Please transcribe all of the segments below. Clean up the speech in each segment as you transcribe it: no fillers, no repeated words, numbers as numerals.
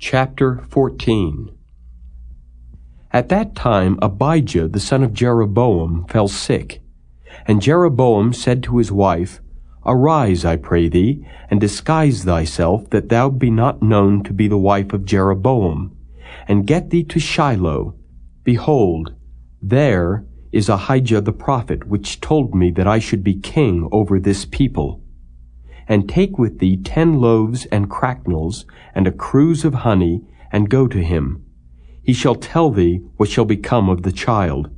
Chapter 14. At that time Abijah the son of Jeroboam fell sick. And Jeroboam said to his wife, Arise, I pray thee, and disguise thyself, that thou be not known to be the wife of Jeroboam, and get thee to Shiloh. Behold, there is Ahijah the prophet, which told me that I should be king over this people. And take with thee 10 loaves and cracknels, and a cruse of honey, and go to him. He shall tell thee what shall become of the child.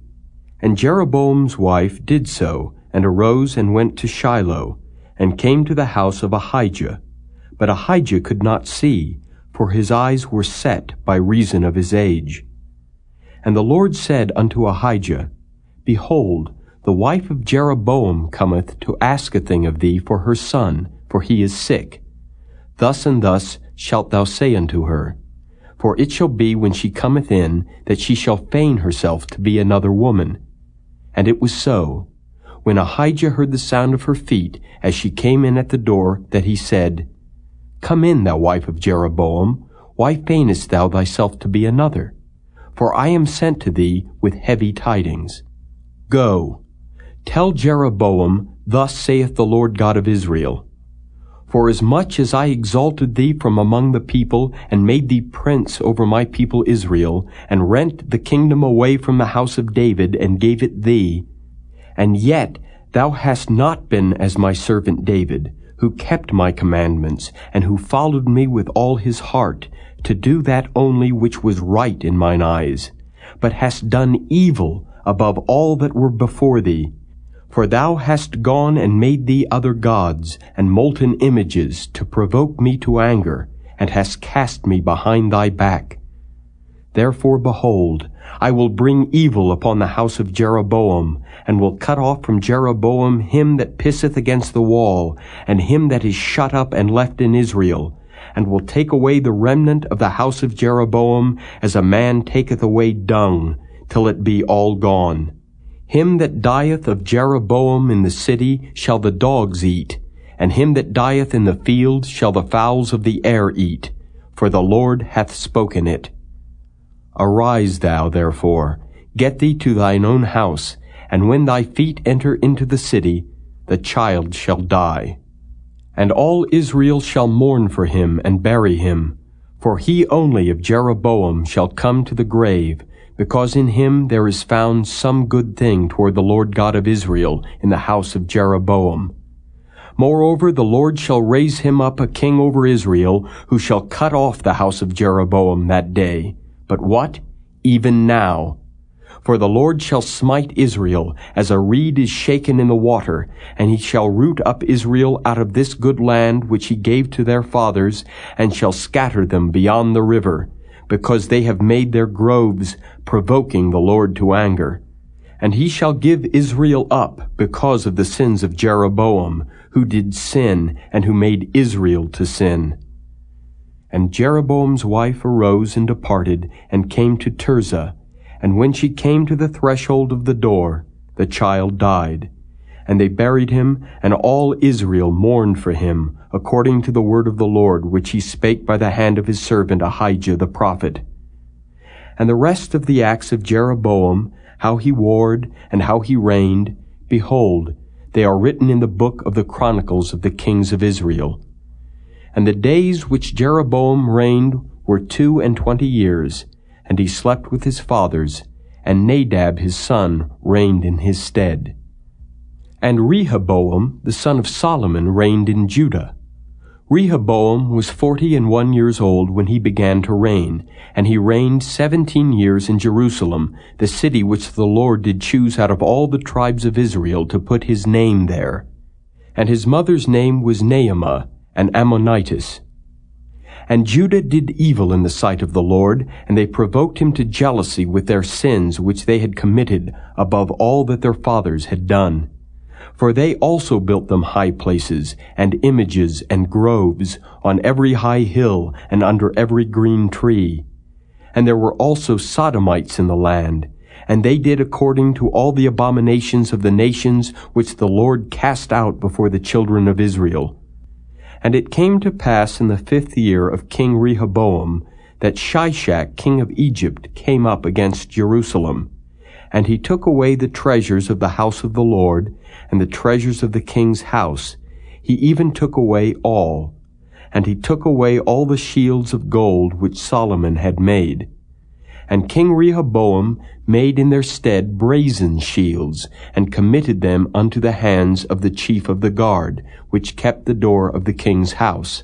And Jeroboam's wife did so, and arose and went to Shiloh, and came to the house of Ahijah. But Ahijah could not see, for his eyes were set by reason of his age. And the Lord said unto Ahijah, Behold, the wife of Jeroboam cometh to ask a thing of thee for her son, for he is sick. Thus and thus shalt thou say unto her. For it shall be when she cometh in, that she shall feign herself to be another woman. And it was so, when Ahijah heard the sound of her feet, as she came in at the door, that he said, Come in, thou wife of Jeroboam, why feignest thou thyself to be another? For I am sent to thee with heavy tidings. Go, tell Jeroboam, Thus saith the Lord God of Israel, Forasmuch as I exalted thee from among the people, and made thee prince over my people Israel, and rent the kingdom away from the house of David, and gave it thee, and yet thou hast not been as my servant David, who kept my commandments, and who followed me with all his heart, to do that only which was right in mine eyes, but hast done evil above all that were before thee. For thou hast gone and made thee other gods, and molten images, to provoke me to anger, and hast cast me behind thy back. Therefore, behold, I will bring evil upon the house of Jeroboam, and will cut off from Jeroboam him that pisseth against the wall, and him that is shut up and left in Israel, and will take away the remnant of the house of Jeroboam, as a man taketh away dung, till it be all gone. Him that dieth of Jeroboam in the city shall the dogs eat, and him that dieth in the field shall the fowls of the air eat, for the Lord hath spoken it. Arise thou, therefore, get thee to thine own house, and when thy feet enter into the city, the child shall die. And all Israel shall mourn for him and bury him, for he only of Jeroboam shall come to the grave, because in him there is found some good thing toward the Lord God of Israel in the house of Jeroboam. Moreover, the Lord shall raise him up a king over Israel, who shall cut off the house of Jeroboam that day. But what? Even now. For the Lord shall smite Israel, as a reed is shaken in the water, and he shall root up Israel out of this good land which he gave to their fathers, and shall scatter them beyond the river, because they have made their groves, provoking the Lord to anger. And he shall give Israel up because of the sins of Jeroboam, who did sin, and who made Israel to sin. And Jeroboam's wife arose and departed, and came to Tirzah. And when she came to the threshold of the door, the child died. And they buried him, and all Israel mourned for him, according to the word of the Lord, which he spake by the hand of his servant Ahijah the prophet. And the rest of the acts of Jeroboam, how he warred, and how he reigned, behold, they are written in the book of the chronicles of the kings of Israel. And the days which Jeroboam reigned were 22 years, and he slept with his fathers, and Nadab his son reigned in his stead. And Rehoboam the son of Solomon reigned in Judah. Rehoboam was 41 years old when he began to reign, and he reigned 17 years in Jerusalem, the city which the Lord did choose out of all the tribes of Israel to put his name there. And his mother's name was Naamah, an Ammonitess. And Judah did evil in the sight of the Lord, and they provoked him to jealousy with their sins which they had committed above all that their fathers had done. For they also built them high places, and images, and groves, on every high hill, and under every green tree. And there were also Sodomites in the land, and they did according to all the abominations of the nations which the Lord cast out before the children of Israel. And it came to pass in the 5th year of King Rehoboam, that Shishak king of Egypt came up against Jerusalem, and he took away the treasures of the house of the Lord, and the treasures of the king's house. He even took away all. And he took away all the shields of gold which Solomon had made. And King Rehoboam made in their stead brazen shields, and committed them unto the hands of the chief of the guard, which kept the door of the king's house.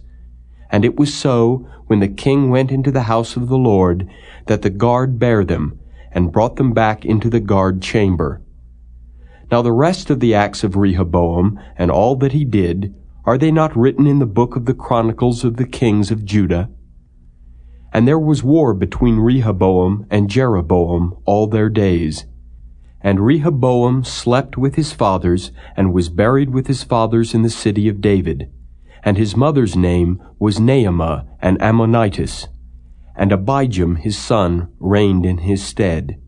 And it was so, when the king went into the house of the Lord, that the guard bare them, and brought them back into the guard chamber. Now the rest of the acts of Rehoboam, and all that he did, are they not written in the book of the Chronicles of the kings of Judah? And there was war between Rehoboam and Jeroboam all their days. And Rehoboam slept with his fathers, and was buried with his fathers in the city of David. And his mother's name was Naamah, an Ammonitess. And Abijah his son reigned in his stead.